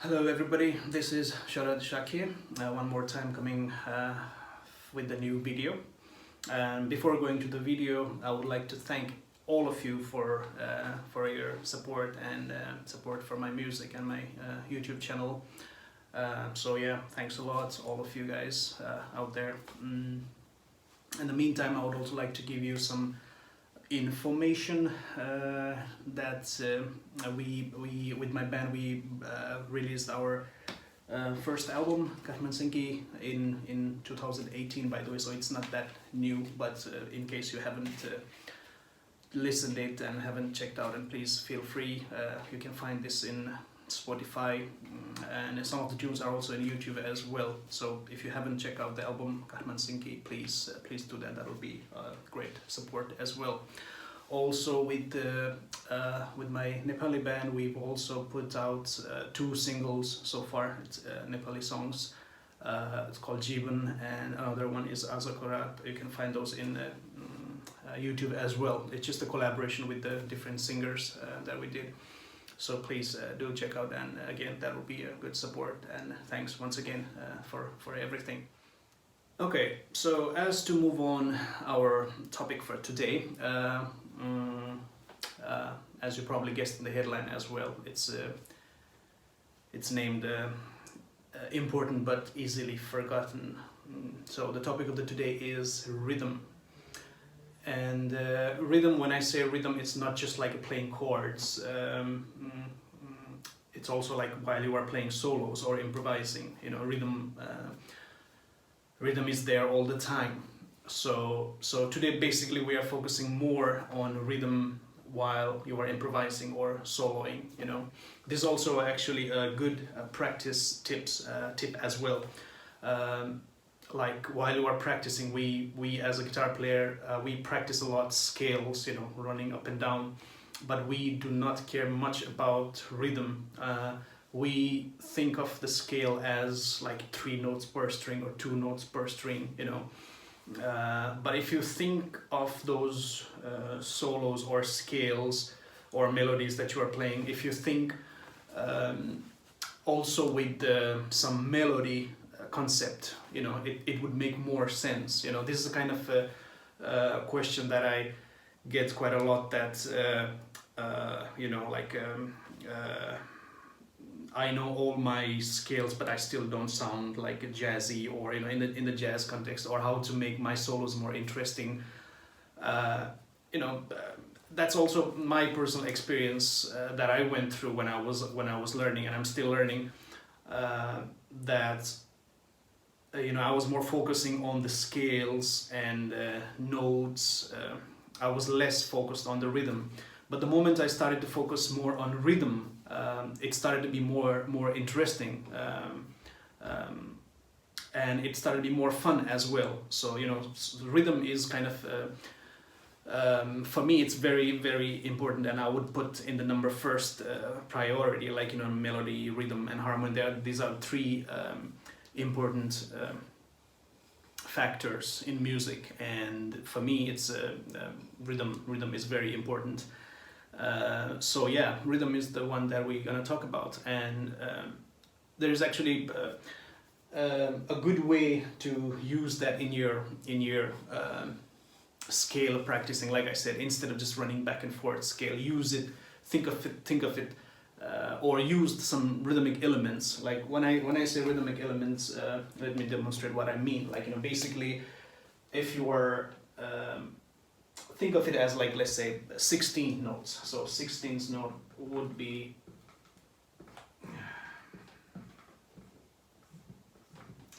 Hello everybody, this is Sharad here, one more time coming with the new video. And before going to the video, I would like to thank all of you for your support and support for my music and my YouTube channel. So yeah, thanks a lot, all of you guys out there. In the meantime, I would also like to give you some information that we with my band we released our first album Kathmansinki in 2018, by the way, so it's not that new, but in case you haven't listened it and haven't checked out, and please feel free, you can find this in Spotify, and some of the tunes are also in YouTube as well. So if you haven't checked out the album Kathmansinki, please do that. That will be great support as well. Also with my Nepali band, we've also put out 2 singles so far. It's Nepali songs. It's called Jiwan, and another one is Aajako, Raat. You can find those in YouTube as well. It's just a collaboration with the different singers that we did. So please do check out, and again, that will be a good support, and thanks once again for everything. Okay, so as to move on our topic for today, as you probably guessed in the headline as well, it's named important but easily forgotten. So the topic of the today is rhythm. And rhythm, when I say rhythm, it's not just like playing chords. It's also like while you are playing solos or improvising, you know, rhythm is there all the time. So today basically we are focusing more on rhythm while you are improvising or soloing, you know. This is also actually a good practice tip as well. Like while you are practicing, we as a guitar player, we practice a lot scales, you know, running up and down, but we do not care much about rhythm. We think of the scale as like 3 notes per string or 2 notes per string, you know. But if you think of those solos or scales or melodies that you are playing, if you think also with some melody concept, you know, it would make more sense. You know, this is a kind of a question that I get quite a lot, that you know, like I know all my scales but I still don't sound like a jazzy, or you know, in the jazz context, or how to make my solos more interesting. You know, that's also my personal experience that I went through when I was learning, and I'm still learning, that you know, I was more focusing on the scales and notes. I was less focused on the rhythm. But the moment I started to focus more on rhythm, it started to be more interesting, and it started to be more fun as well. So you know, rhythm is kind of for me, it's very important, and I would put in the number first priority, like, you know, melody, rhythm, and harmony. These are 3 important factors in music, and for me it's rhythm is very important. So yeah, rhythm is the one that we're gonna talk about, and there's actually a good way to use that in your scale practicing. Like I said, instead of just running back and forth scale, use it, think of it, or use some rhythmic elements. Like when I say rhythmic elements, let me demonstrate what I mean. Like, you know, basically, if you are think of it as, like, let's say 16 notes. So 16th note would be,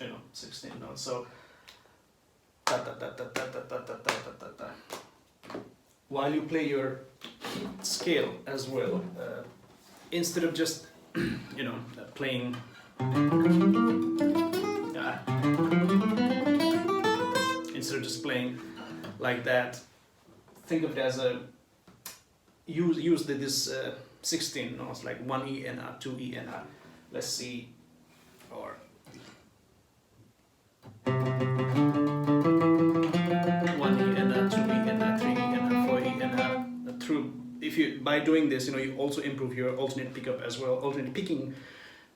you know, 16 notes. So da, da, da, da, da, da, da, da, da, da, da. While you play your scale as well, instead of just you know, playing instead of just playing like that, think of it as a use this 16 notes, like 1 E and a 2 E and a, let's see, or 1 E and a 2 E and a 3 E and a 4 E and a through. If you, by doing this, you know, you also improve your alternate pickup as well, alternate picking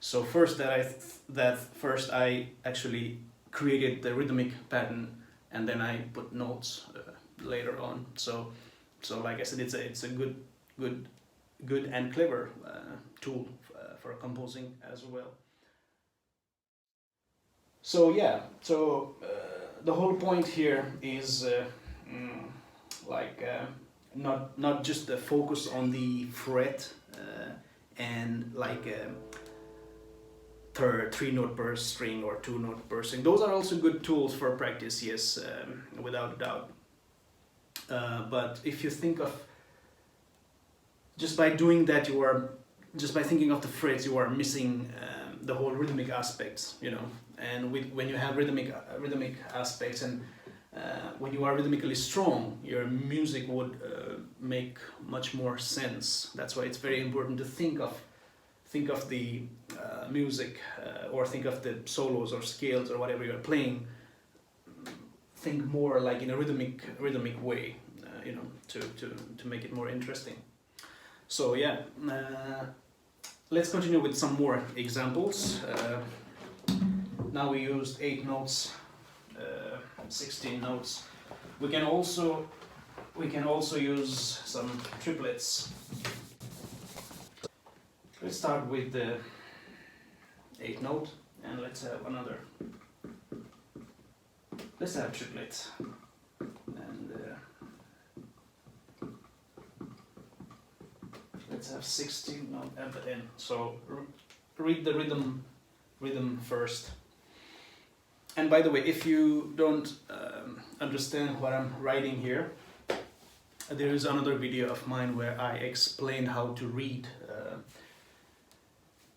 So first I actually created the rhythmic pattern, and then I put notes later on. So like I said, it's a good and clever tool for composing as well. So yeah, the whole point here is not just the focus on the fret and like three note per string or two note per string. Those are also good tools for practice, yes, without a doubt. But if you think of, just by doing that, just by thinking of the frets, you are missing the whole rhythmic aspects, you know. And when you have rhythmic aspects, and when you are rhythmically strong, your music would make much more sense. That's why it's very important to think of the music or think of the solos or scales or whatever you're playing. Think more like in a rhythmic way, you know, to make it more interesting. So yeah, let's continue with some more examples. Now we used 8 notes, 16 notes. We can also use some triplets. Let's start with the 8 note, and let's have another. Let's have triplets, and let's have 16 note at the end. So read the rhythm first. And by the way, if you don't understand what I'm writing here, there is another video of mine where I explain how to read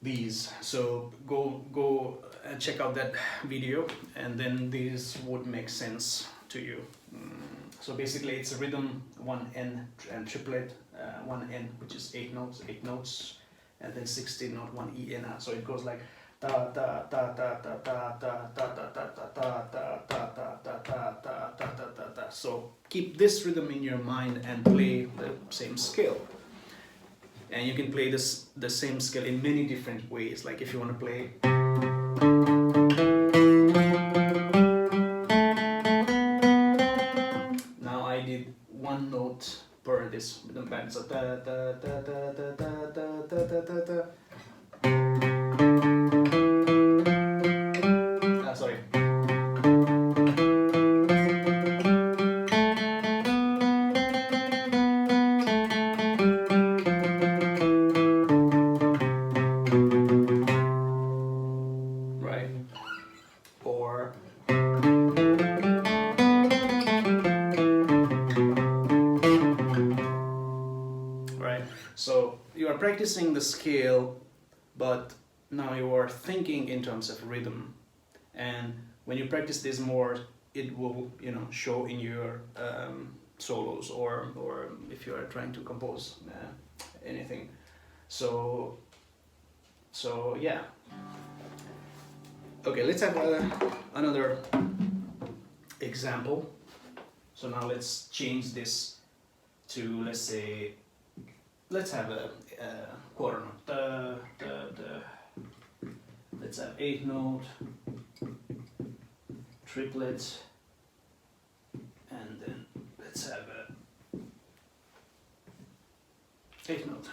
these. So go and check out that video, and then these would make sense to you. So basically, it's a rhythm 1N and triplet 1N, which is 8 notes, and then 16 note 1 EN. So it goes like da da da da da da da da da da da da da da da da da da. So keep this rhythm in your mind and play the same scale. And you can play the same scale in many different ways. Like if you want to play, now I did 1 note per this rhythm pattern. So da da da da da da da da da da. Sorry. Right. Or right. So you are practicing the scale, but now you are thinking in terms of rhythm. And when you practice this more, it will, you know, show in your solos, or if you are trying to compose anything. So yeah. Okay, let's have another example. So now let's change this to, let's say, let's have a quarter note. Da, da, da. Let's have 8 note, triplets, and then let's have a 8 note.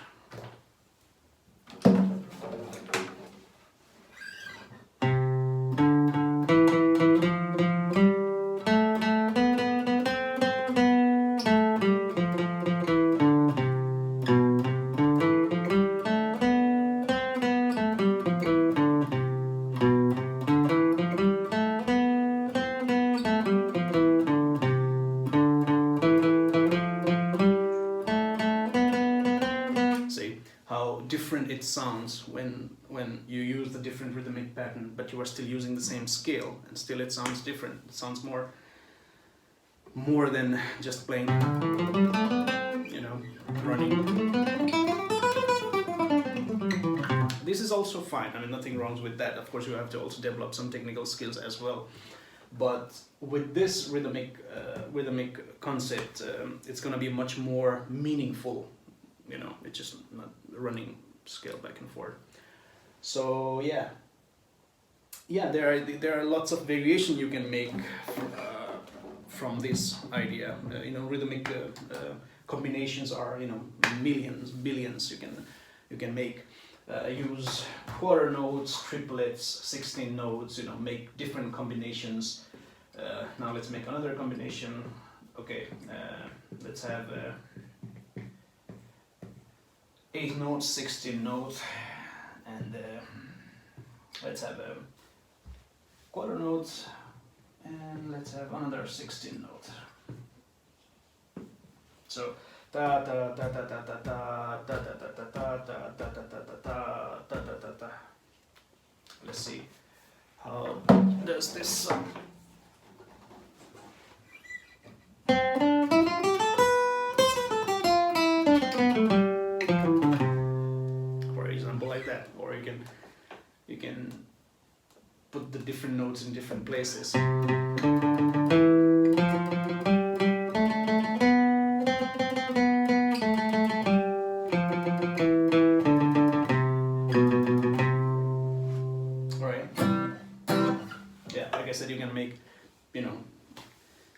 Different it sounds when you use the different rhythmic pattern, but you are still using the same scale, and still it sounds different. It sounds more than just playing, you know, running. This is also fine. I mean, nothing wrong with that. Of course, you have to also develop some technical skills as well. But with this rhythmic concept, it's going to be much more meaningful, you know, it's just not running scale back and forth. So yeah, there are lots of variation you can make from this idea. You know, rhythmic combinations are, you know, millions, billions you can make. Use quarter notes, triplets, 16 notes, you know, make different combinations. Now let's make another combination. Okay, let's have 8 notes, 16 notes, and let's have a quarter note, and let's have another 16 note. So da da da da da da da da da da da da da da da da da. Let's see how does this sound. For example, like that, or you can put the different notes in different places. I said, you can make, you know,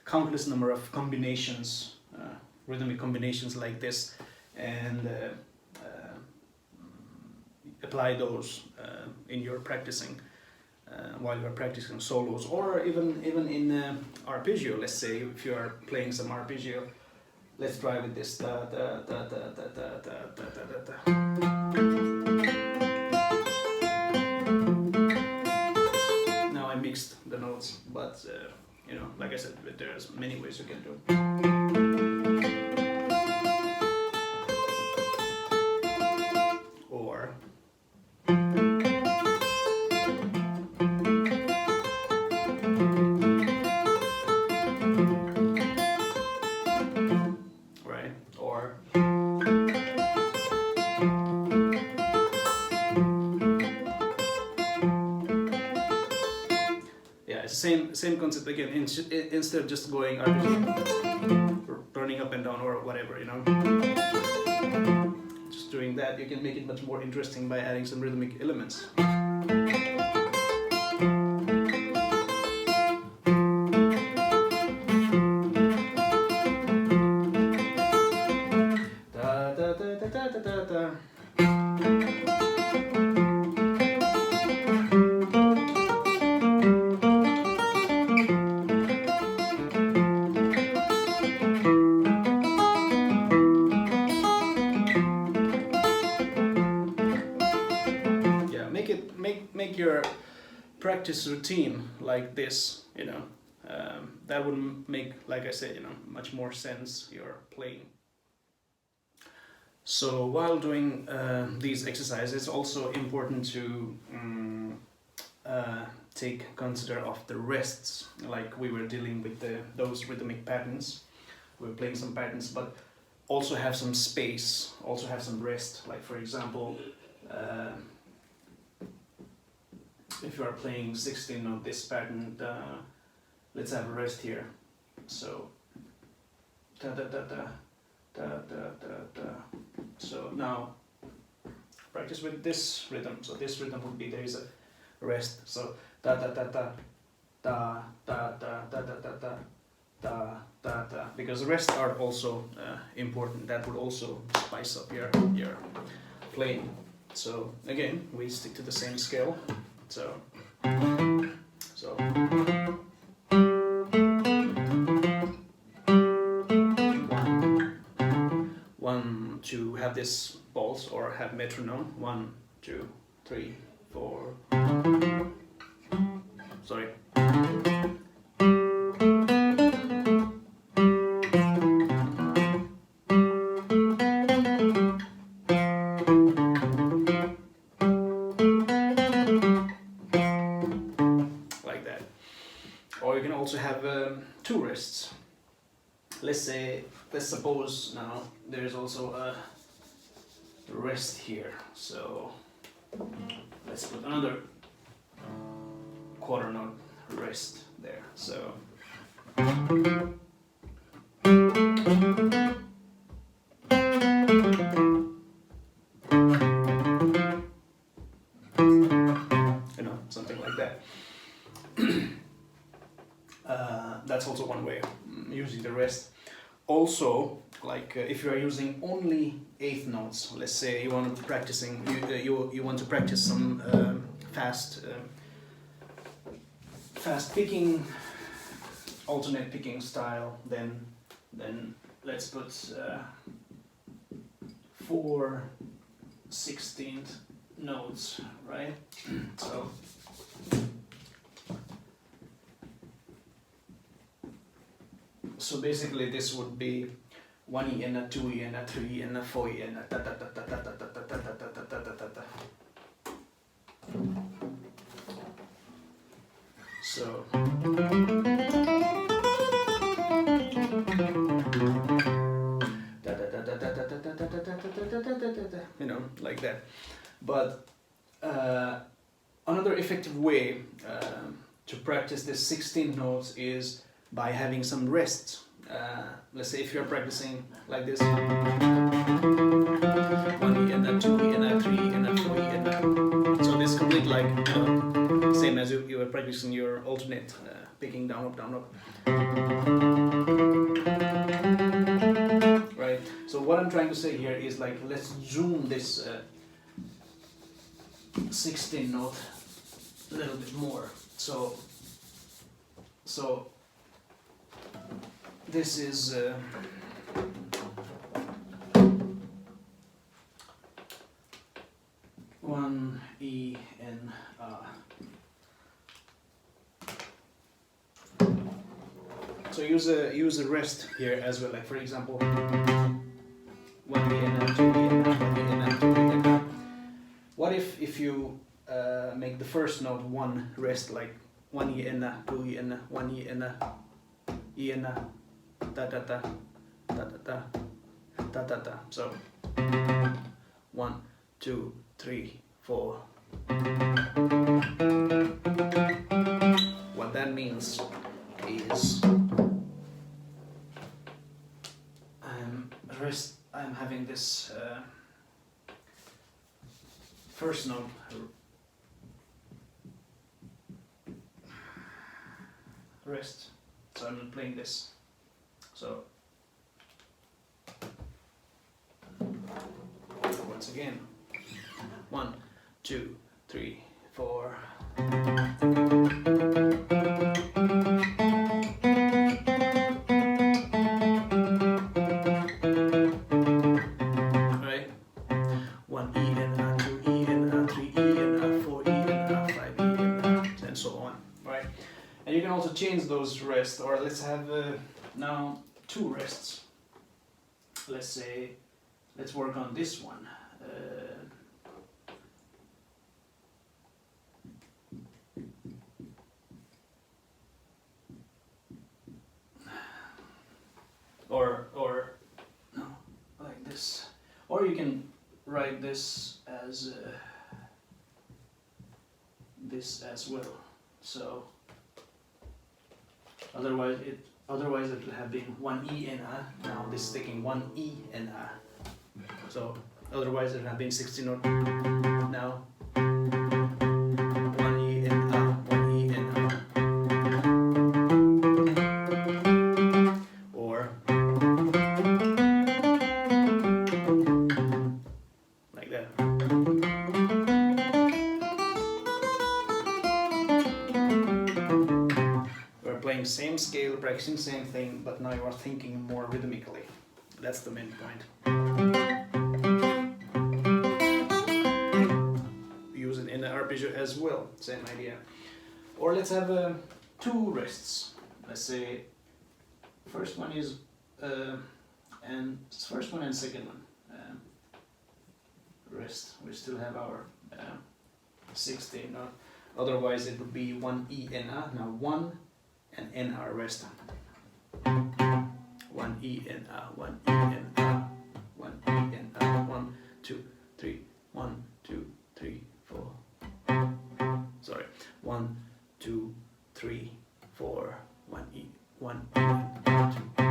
countless number of combinations, rhythmic combinations like this, and apply those in your practicing while you are practicing solos, or even in arpeggio. Let's say if you are playing some arpeggio, let's try with this da da da da da da da da da da. The notes, but you know, like I said, there's many ways you can do. Or right, or same concept again. Instead of just going running up and down or whatever, you know, just doing that, you can make it much more interesting by adding some rhythmic elements. Da da da da da da da. Make your practice routine like this, you know, that would make, like I said, you know, much more sense you're playing. So while doing these exercises, it's also important to consider of the rests, like we were dealing with those rhythmic patterns. We were playing some patterns, but also have some space, also have some rest. Like for example, if you are playing 16 of this pattern, let's have a rest here. So da da da da da da da da. So now practice with this rhythm. So this rhythm would be, there is a rest. So da da da da da da da da da da da da da da. Because the rests are also important. That would also spice up your playing. So again, we stick to the same scale. So one to have this pulse or have metronome. 1, 2, 3, 4. Sorry. Also have 2 rests. Let's suppose now there's also a rest here. So let's put another quarter note rest there. So like that. That's also one way of using the rest. Also, like if you are using only eighth notes, let's say you want to you want to practice some fast picking, alternate picking style, then let's put 4 16th notes, right? So basically this would be 1 E and a 2 E and a 3 E and a 4 E and a ta ta ta ta ta ta ta ta ta ta ta ta ta ta. So you know, like that. But another effective way to practice this 16 notes is by having some rests. Let's say if you're practicing like this, 1 E and a 2 E and a 3 E and a 4 E and a, so this complete like same as you were practicing your alternate picking down up down up. Right. So what I'm trying to say here is like let's zoom this 16 note a little bit more. So this is 1 E N A. So use a rest here as well. Like for example, 1 E N A, 2 E N A, 1 E N A, 2 E N A. What if you make the first note one rest, like 1 E N A, 2 E N A, 1 E N A, E N A, ta ta ta, ta ta ta, ta ta ta. So 1, 2, 3, 4. What that means is I'm having this first note rest, so I'm not playing this. So once again, 1, 2, 3, 4. Right? 1 E and a, 2 E and a, 3 E and a, 4 E and a, 5 E and a, and so on. Right? And you can also change those rests, or let's have now 2 rests. Let's say, let's work on this one. Or no, like this. Or you can write this as well. So otherwise it will have been 1 E and A. Now this is taking 1 E and A. So otherwise it would have been 16 note. Now 1 E and A, 1 E and A. Or like that. We're playing same scale, practicing same thing, but now you are thinking more rhythmically. That's the main point. Use it in the arpeggio as well, same idea. Or let's have 2 rests. Let's say first one is and first one and second one rest. We still have our 16 note. Otherwise it would be 1 E and A. Now 1 and N are rest. 1 E and A, 1 E and A, 1 E and A, 1, 2, 3, 1, 2, 3, 4. Sorry, 1, 2, 3, 4, 1 E, 1 E and 2.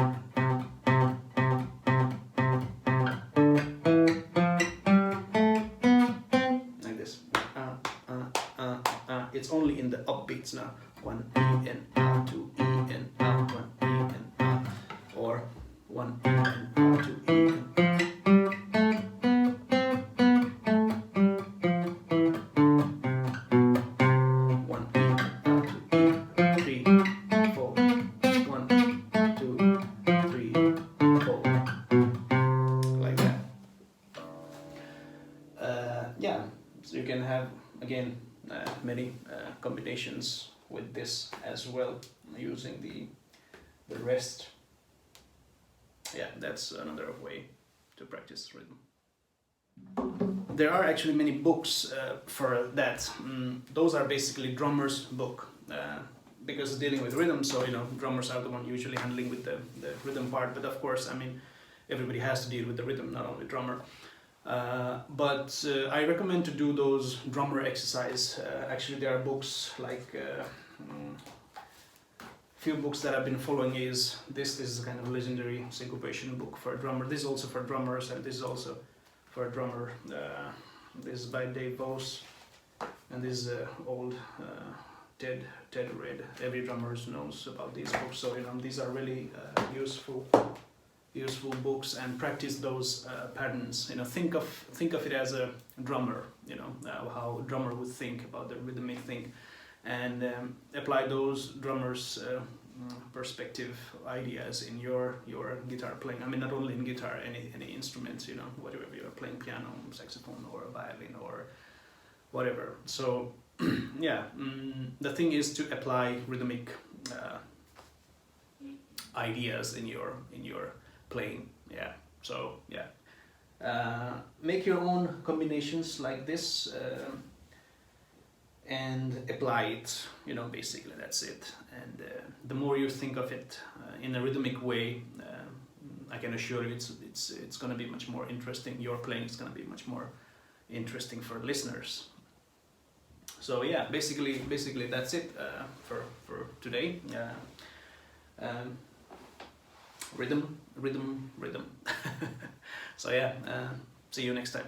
it's only in the upbeats now. 1 E and A, 2 E and A, 1 E and A, or 1 E and A, 2 E and A. Yeah, so you can have again many combinations with this as well, using the rest. Yeah, that's another way to practice rhythm. There are actually many books for that. Those are basically drummers' book, because dealing with rhythm, so drummers are the one usually handling with the rhythm part, but of course, I mean, everybody has to deal with the rhythm, not only drummer. But I recommend to do those drummer exercise. Actually, there are books like few books that I've been following. This is a kind of legendary syncopation book for a drummer. This is also for drummers, and this is also for a drummer. This is by Dave Vos, and this is old Ted Red. Every drummer knows about these books, so these are really useful books, and practice those patterns. Think of it as a drummer. How a drummer would think about the rhythmic thing, and apply those drummers' perspective ideas in your guitar playing. I mean, not only in guitar, any instruments. Whatever you're playing, piano, saxophone, or a violin, or whatever. So yeah, the thing is to apply rhythmic ideas in your playing. Yeah, so yeah, make your own combinations like this, and apply it. Basically that's it. And the more you think of it in a rhythmic way, I can assure you it's going to be much more interesting. Your playing is going to be much more interesting for listeners. So yeah, basically that's it for today. Rhythm. So yeah, see you next time.